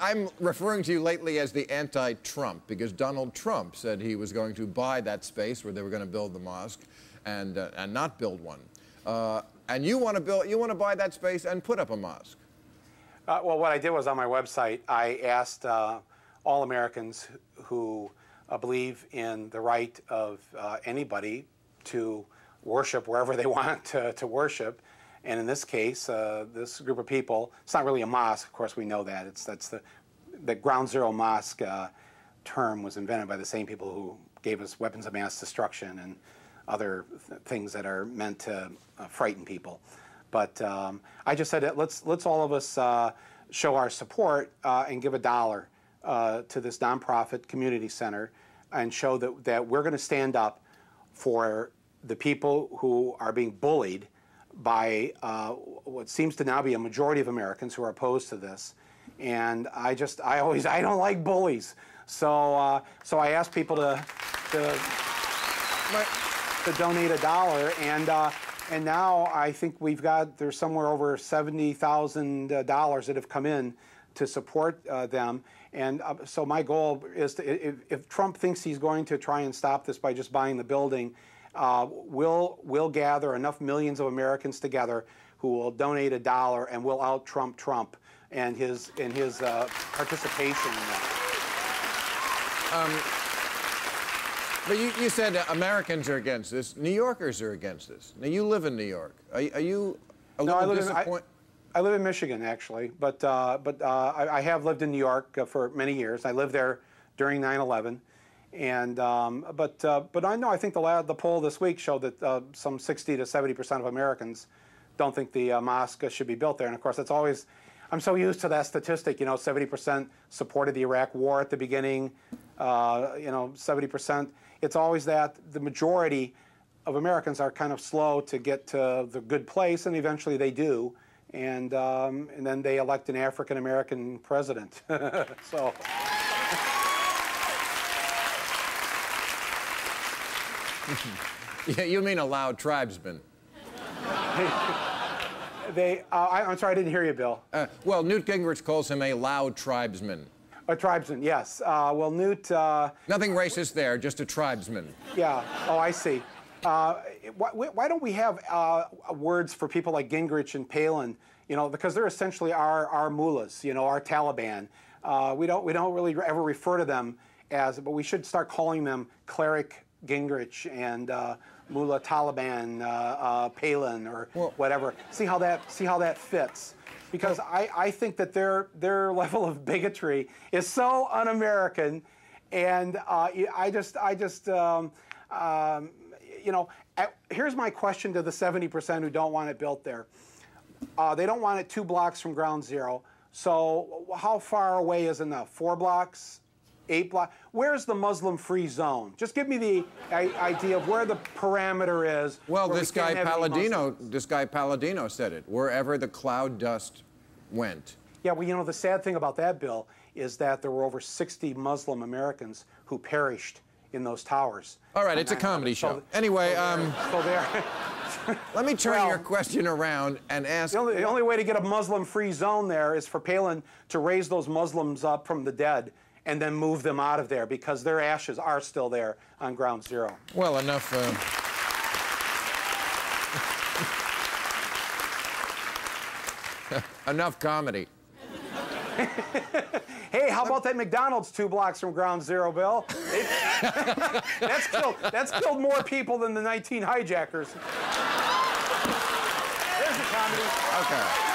I'm referring to you lately as the anti-Trump, because Donald Trump said he was going to buy that space where they were going to build the mosque and not build one. And you want to buy that space and put up a mosque. Well, what I did was on my website, I asked all Americans who believe in the right of anybody to worship wherever they want to worship. And in this case, this group of people, it's not really a mosque, of course we know that. That's the Ground Zero Mosque term was invented by the same people who gave us weapons of mass destruction and other things that are meant to frighten people. But I just said, let's all of us show our support and give $1 to this nonprofit community center and show that we're going to stand up for the people who are being bullied by what seems to now be a majority of Americans who are opposed to this. And I don't like bullies. So so I asked people to donate $1, and now I think there's somewhere over $70,000 that have come in to support them. And so my goal is if Trump thinks he's going to try and stop this by just buying the building, we'll gather enough millions of Americans together who will donate $1, and we'll out-Trump Trump and his participation in that. But you said Americans are against this. New Yorkers are against this. Now, you live in New York. Are you a little disappointed? I live in Michigan, actually, but I have lived in New York for many years. I lived there during 9/11. And but I think the poll this week showed that some 60 to 70% of Americans don't think the mosque should be built there. And of course, that's always, I'm so used to that statistic. 70% supported the Iraq War at the beginning. 70%. It's always that the majority of Americans are kind of slow to get to the good place, and eventually they do. And then they elect an African American president. So. Yeah, you mean a loud tribesman. I'm sorry, I didn't hear you, Bill. Well, Newt Gingrich calls him a loud tribesman. A tribesman, yes. Well, Newt... Nothing racist there, just a tribesman. Yeah, oh, I see. Why don't we have words for people like Gingrich and Palin, because they're essentially our mullahs, our Taliban. We don't really ever refer to them but we should start calling them Cleric Gingrich and Mullah Taliban Palin or whatever. See how that fits, because I think that their level of bigotry is so un-American, and here's my question to the 70% who don't want it built there. They don't want it 2 blocks from Ground Zero. So how far away is enough? 4 blocks? 8 blocks? Where's the Muslim-free zone? Just give me the idea of where the parameter is. Well, this guy Palladino said it. Wherever the cloud dust went. Yeah, well, the sad thing about that, Bill, is that there were over 60 Muslim Americans who perished in those towers. All right, it's a comedy show. Anyway, let me turn your question around and ask... The only way to get a Muslim-free zone there is for Palin to raise those Muslims up from the dead and then move them out of there, because their ashes are still there on Ground Zero. Well, enough... enough comedy. Hey, how about that McDonald's 2 blocks from Ground Zero, Bill? That's killed more people than the 19 hijackers. There's the comedy. Okay.